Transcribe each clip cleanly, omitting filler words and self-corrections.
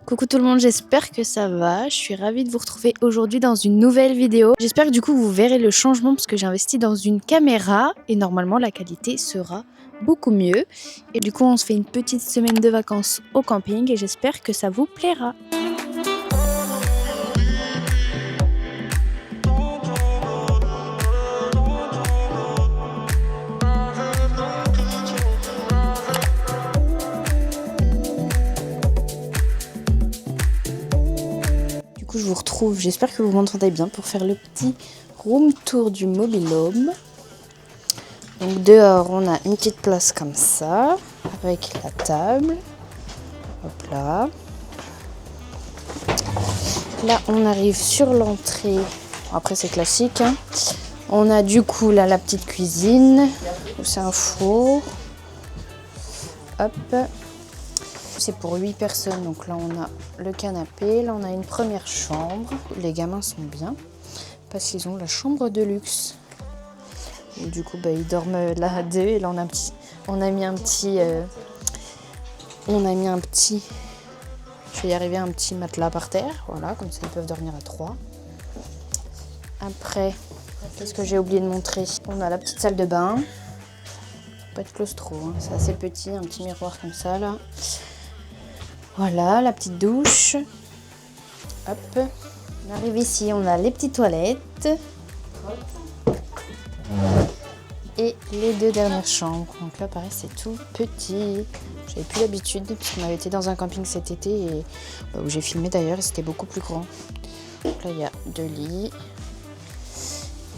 Coucou tout le monde, j'espère que ça va. Je suis ravie de vous retrouver aujourd'hui dans une nouvelle vidéo. J'espère que du coup vous verrez le changement parce que j'ai investi dans une caméra et normalement la qualité sera beaucoup mieux. Et du coup on se fait une petite semaine de vacances au camping et j'espère que ça vous plaira. Je vous retrouve, j'espère que vous m'entendez bien pour faire le petit room tour du mobil-home. Donc dehors on a une petite place comme ça avec la table. Hop là. Là on arrive sur l'entrée. Après c'est classique. Hein. On a du coup là la petite cuisine où c'est un four. Hop. C'est pour 8 personnes, donc là on a le canapé, là on a une première chambre. Les gamins sont bien parce qu'ils ont la chambre de luxe. Et du coup ils dorment là à deux et là on a mis un petit, je vais y arriver, un petit matelas par terre, voilà, comme ça ils peuvent dormir à 3. Après, qu'est-ce que j'ai oublié de montrer? On a la petite salle de bain, pas de claustro, hein. C'est assez petit, un petit miroir comme ça là. Voilà, la petite douche. Hop. On arrive ici, on a les petites toilettes. Et les deux dernières chambres. Donc là, pareil, c'est tout petit. J'avais plus l'habitude, parce qu'on avait été dans un camping cet été, et où j'ai filmé d'ailleurs, et c'était beaucoup plus grand. Donc là, il y a 2 lits.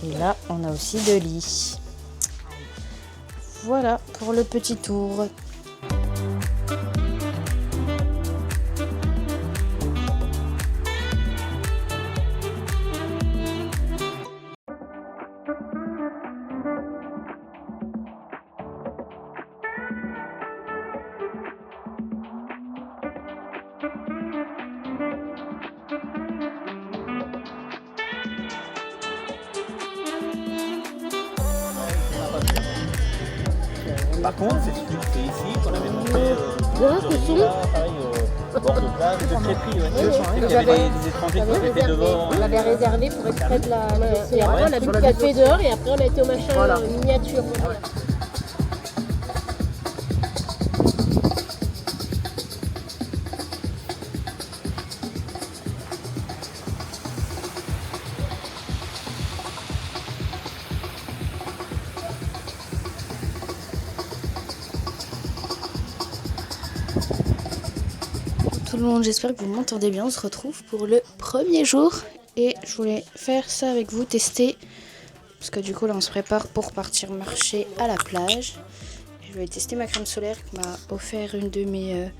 Et là, on a aussi 2 lits. Voilà pour le petit tour. Par contre, c'est ici qu'on avait monté pareil, au bord de plage de Crépy. Il y avait des étrangers qui étaient devant. On l'avait réservé pour extrait de la. Et après, on a bu le café dehors et après, on a été au machin miniature. Tout le monde, j'espère que vous m'entendez bien. On se retrouve pour le premier jour et je voulais faire ça avec vous, tester, parce que du coup là on se prépare pour partir marcher à la plage. Je vais tester ma crème solaire que m'a offert une de mes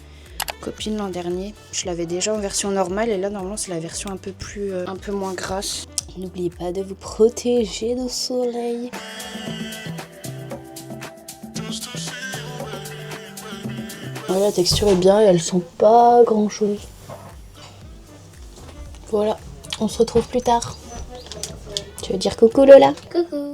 copines l'an dernier. Je l'avais déjà en version normale et là normalement c'est la version un peu moins grasse. N'oubliez pas de vous protéger du soleil. Ouais, la texture est bien et elles sont pas grand chose. Voilà, on se retrouve plus tard. Tu veux dire coucou Lola? Coucou.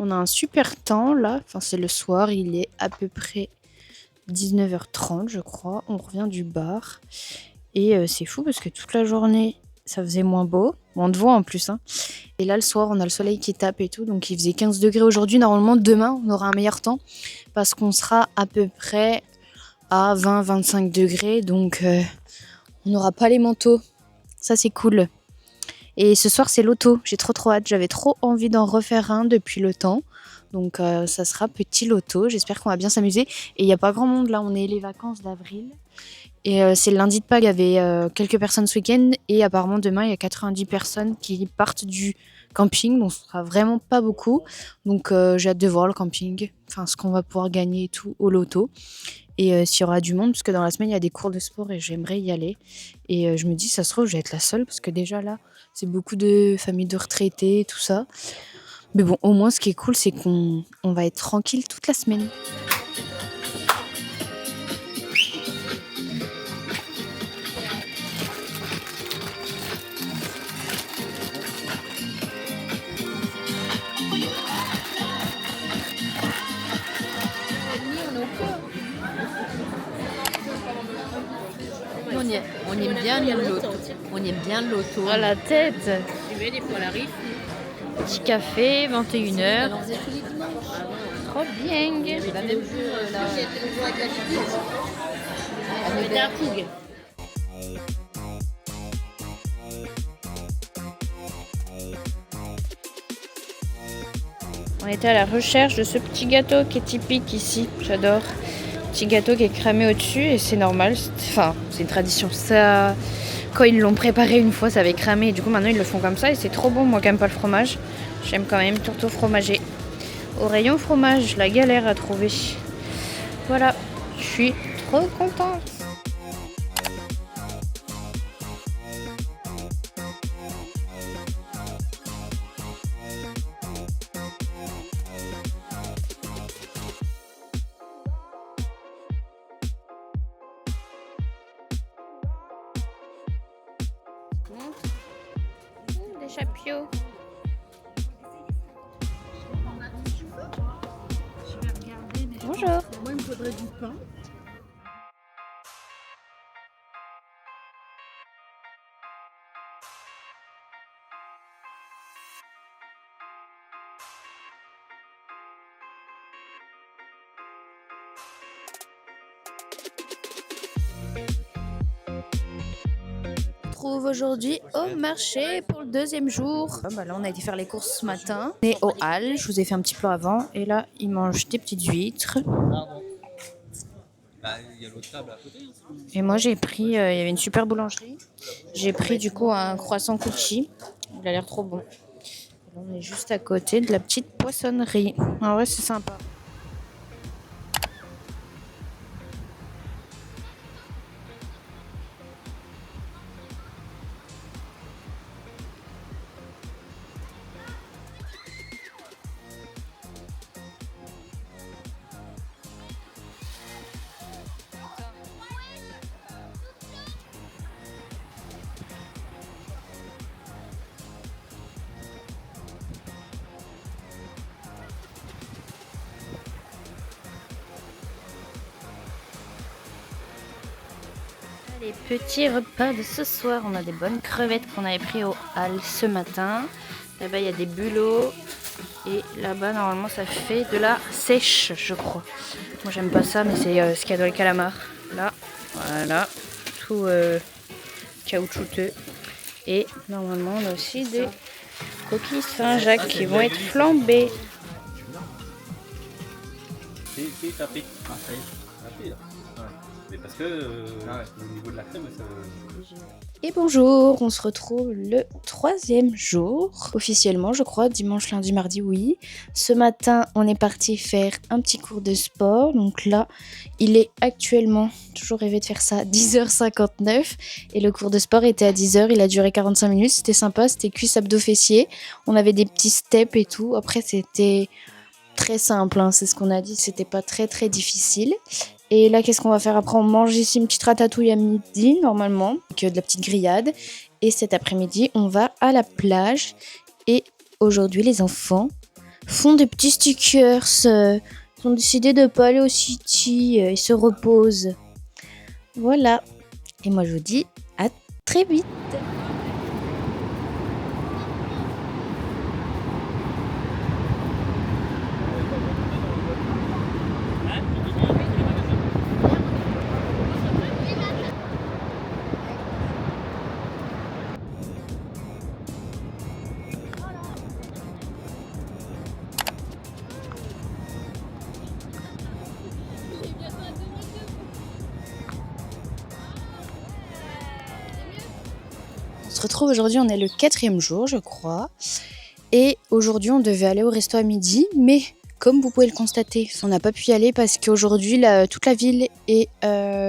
On a un super temps là, enfin c'est le soir, il est à peu près 19h30 je crois. On revient du bar et c'est fou parce que toute la journée ça faisait moins beau. Bon, on te voit en plus hein. Et là le soir on a le soleil qui tape et tout, donc il faisait 15 degrés aujourd'hui. Normalement demain on aura un meilleur temps parce qu'on sera à peu près à 20-25 degrés, donc on n'aura pas les manteaux. Ça c'est cool. Et ce soir c'est loto, j'ai trop hâte, j'avais trop envie d'en refaire un depuis le temps. Donc ça sera petit loto, j'espère qu'on va bien s'amuser. Et il n'y a pas grand monde là, on est les vacances d'avril. Et c'est le lundi de Pâques, il y avait quelques personnes ce week-end et apparemment demain il y a 90 personnes qui partent du camping, donc ce sera vraiment pas beaucoup. Donc j'ai hâte de voir le camping, enfin ce qu'on va pouvoir gagner et tout au loto. Et s'il y aura du monde, parce que dans la semaine il y a des cours de sport et j'aimerais y aller. Et je me dis ça se trouve je vais être la seule parce que déjà là c'est beaucoup de familles de retraités, tout ça. Mais bon, au moins ce qui est cool c'est qu'on va être tranquille toute la semaine. On aime bien le loto. On aime bien le loto. À la tête. Tu mets des fois la rive. Petit café, 21h. Trop bien. La même jour, là. C'était un fougue. On était à la recherche de ce petit gâteau qui est typique ici. J'adore. Petit gâteau qui est cramé au-dessus et c'est normal. Enfin, c'est une tradition. Ça, quand ils l'ont préparé une fois, ça avait cramé. Et du coup, maintenant, ils le font comme ça et c'est trop bon. Moi, qui n'aime pas le fromage, j'aime quand même tourteau fromager. Au rayon fromage, la galère à trouver. Voilà, je suis trop contente. Des chapiots. Bonjour. Moi, il me faudrait du pain. Trouve aujourd'hui au marché pour le deuxième jour. Bah là on a été faire les courses ce matin. On est au Halles, je vous ai fait un petit plan avant et là ils mangent des petites huîtres. Il y a l'autre table à côté. Et moi j'ai pris, il y avait une super boulangerie. J'ai pris du coup un croissant cookie. Il a l'air trop bon. Là, on est juste à côté de la petite poissonnerie. En vrai c'est sympa. Les petits repas de ce soir, on a des bonnes crevettes qu'on avait pris au Halles ce matin. Là-bas il y a des bulots et là-bas normalement ça fait de la sèche je crois. Moi j'aime pas ça mais c'est ce qu'il y a dans les calamars. Là, voilà, tout caoutchouteux. Et normalement on a aussi des coquilles Saint-Jacques qui vont être flambées. C'est tapé. Ah, ça y est. Tapé là. Ouais. Mais parce que au niveau de la crème, ça. Et bonjour, on se retrouve le 3e jour, officiellement je crois, dimanche, lundi, mardi, oui. Ce matin, on est parti faire un petit cours de sport, donc là, il est actuellement, toujours rêvé de faire ça, 10h59. Et le cours de sport était à 10h, il a duré 45 minutes, c'était sympa, c'était cuisse, abdos, fessiers. On avait des petits steps et tout, après c'était très simple, hein, c'est ce qu'on a dit, c'était pas très très difficile. Et là, qu'est-ce qu'on va faire après? On mange ici une petite ratatouille à midi, normalement, avec de la petite grillade. Et cet après-midi, on va à la plage. Et aujourd'hui, les enfants font des petits stickers. Ils ont décidé de ne pas aller au city. Ils se reposent. Voilà. Et moi, je vous dis à très vite. se retrouve aujourd'hui, on est le 4e jour je crois. Et aujourd'hui on devait aller au resto à midi, mais comme vous pouvez le constater, on n'a pas pu y aller parce qu'aujourd'hui toute la ville est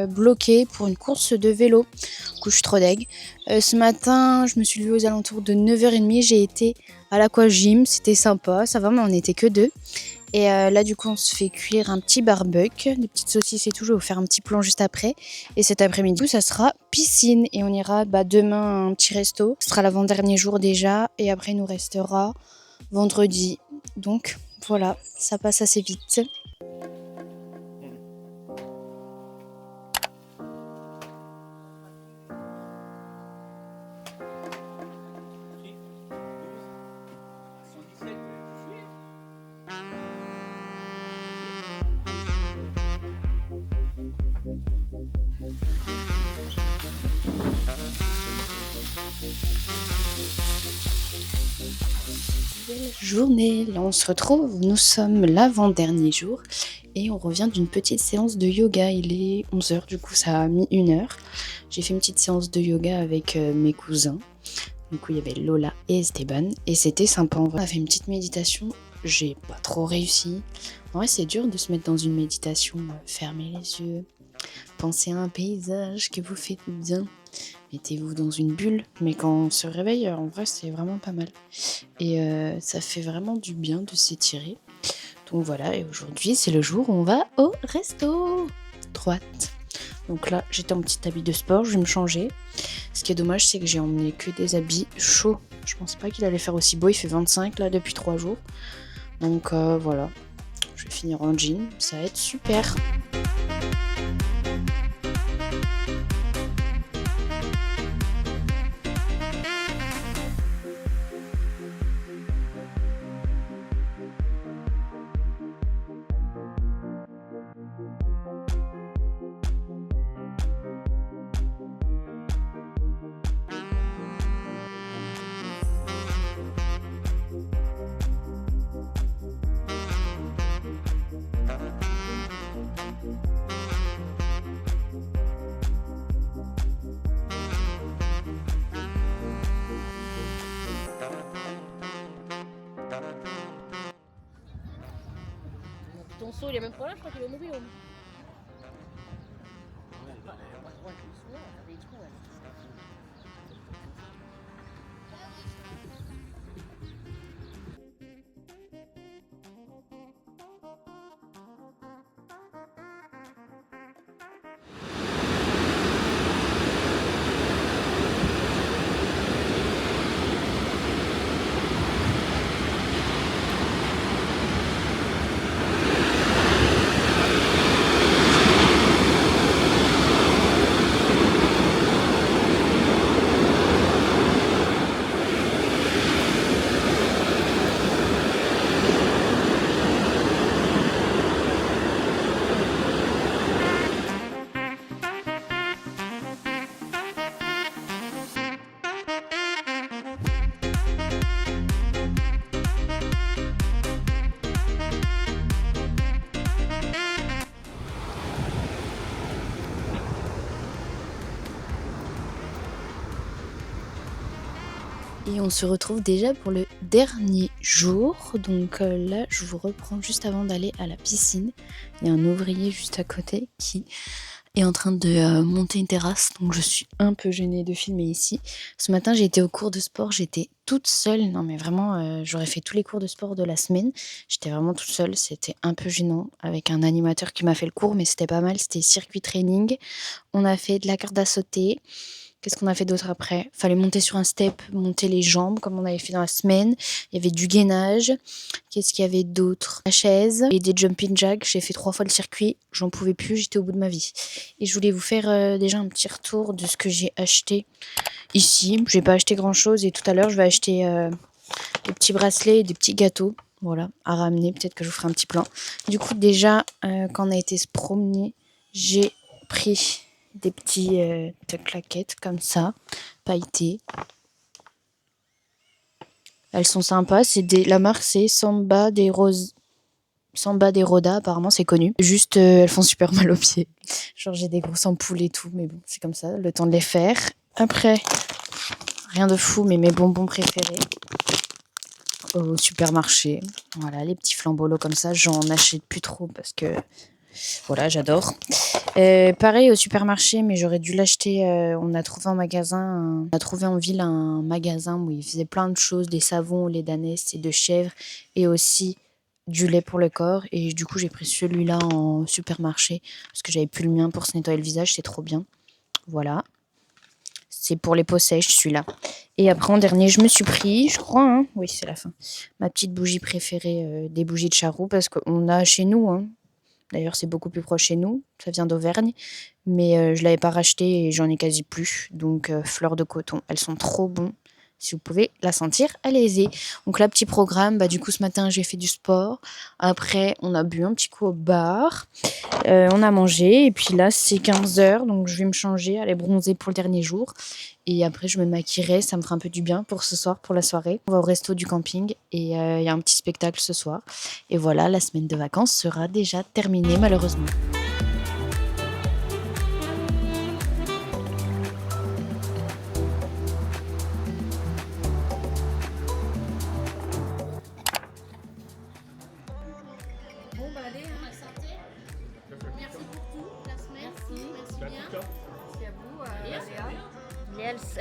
bloquée pour une course de vélo. Du coup je suis trop deg. Ce matin je me suis levée aux alentours de 9h30, j'ai été à l'aquagym, c'était sympa, ça va mais on n'était que 2. Et là du coup on se fait cuire un petit barbecue, des petites saucisses et tout, je vais vous faire un petit plan juste après. Et cet après-midi ça sera piscine et on ira demain à un petit resto. Ce sera l'avant-dernier jour déjà et après il nous restera vendredi. Donc voilà, ça passe assez vite. Journée, là on se retrouve, nous sommes l'avant-dernier jour et on revient d'une petite séance de yoga. Il est 11h, du coup ça a mis 1 heure. J'ai fait une petite séance de yoga avec mes cousins. Du coup il y avait Lola et Esteban et c'était sympa. On a fait une petite méditation, j'ai pas trop réussi. En vrai c'est dur de se mettre dans une méditation, fermer les yeux, penser à un paysage que vous faites bien. Mettez-vous dans une bulle, mais quand on se réveille, en vrai, c'est vraiment pas mal. Et ça fait vraiment du bien de s'étirer. Donc voilà, et aujourd'hui, c'est le jour où on va au resto. Trop hâte. Donc là, j'étais en petit habit de sport, je vais me changer. Ce qui est dommage, c'est que j'ai emmené que des habits chauds. Je pensais pas qu'il allait faire aussi beau, il fait 25 là depuis 3 jours. Donc voilà, je vais finir en jean, ça va être super. Ton seau il est même pas là, je crois qu'il est au mobile. Et on se retrouve déjà pour le dernier jour. Donc là, je vous reprends juste avant d'aller à la piscine. Il y a un ouvrier juste à côté qui est en train de monter une terrasse. Donc je suis un peu gênée de filmer ici. Ce matin, j'ai été au cours de sport. J'étais toute seule. Non mais vraiment, j'aurais fait tous les cours de sport de la semaine. J'étais vraiment toute seule. C'était un peu gênant avec un animateur qui m'a fait le cours. Mais c'était pas mal. C'était circuit training. On a fait de la corde à sauter. Qu'est-ce qu'on a fait d'autre après? Fallait monter sur un step, monter les jambes comme on avait fait dans la semaine. Il y avait du gainage. Qu'est-ce qu'il y avait d'autre? La chaise et des jumping jacks. J'ai fait 3 fois le circuit. J'en pouvais plus, j'étais au bout de ma vie. Et je voulais vous faire déjà un petit retour de ce que j'ai acheté ici. J'ai pas acheté grand-chose et tout à l'heure, je vais acheter des petits bracelets et des petits gâteaux. Voilà, à ramener. Peut-être que je vous ferai un petit plan. Du coup, déjà, quand on a été se promener, j'ai pris des petits claquettes comme ça, pailletées. Elles sont sympas. La marque c'est Samba des Roda, apparemment c'est connu. Juste elles font super mal aux pieds. Genre j'ai des grosses ampoules et tout, mais bon c'est comme ça, le temps de les faire. Après rien de fou, mais mes bonbons préférés au supermarché. Voilà, les petits flambolos comme ça, j'en achète plus trop parce que voilà, j'adore. Pareil au supermarché, mais j'aurais dû l'acheter. On a trouvé on a trouvé en ville un magasin où ils faisaient plein de choses, des savons au lait d'ânesse et de chèvre, et aussi du lait pour le corps. Et du coup, j'ai pris celui-là en supermarché parce que j'avais plus le mien pour se nettoyer le visage, c'est trop bien. Voilà. C'est pour les peaux sèches, celui-là. Et après, en dernier, je me suis pris, je crois, hein, oui, c'est la fin, ma petite bougie préférée, des bougies de charroux, parce qu'on a chez nous, hein. D'ailleurs, c'est beaucoup plus proche chez nous, ça vient d'Auvergne, mais je ne l'avais pas racheté et j'en ai quasi plus. Donc, fleurs de coton, elles sont trop bonnes. Si vous pouvez la sentir, allez-y. Donc là, petit programme, du coup, ce matin, j'ai fait du sport. Après, on a bu un petit coup au bar. On a mangé. Et puis là, c'est 15h, donc je vais me changer, aller bronzer pour le dernier jour. Et après, je me maquillerai. Ça me fera un peu du bien pour ce soir, pour la soirée. On va au resto du camping et il y a un petit spectacle ce soir. Et voilà, la semaine de vacances sera déjà terminée, malheureusement.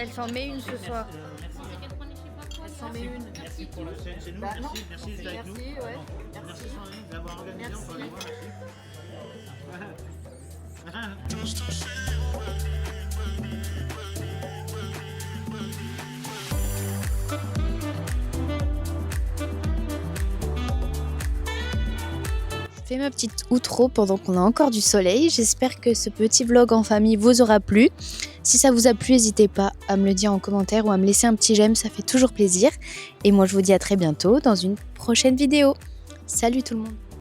Elle s'en met une ce soir. Elle s'en met une. Merci pour le. C'est nous, merci d'être avec nous. Merci d'avoir organisé encore une fois. Je fais ma petite outro pendant qu'on a encore du soleil. J'espère que ce petit vlog en famille vous aura plu. Si ça vous a plu, n'hésitez pas à me le dire en commentaire ou à me laisser un petit j'aime, ça fait toujours plaisir. Et moi, je vous dis à très bientôt dans une prochaine vidéo. Salut tout le monde!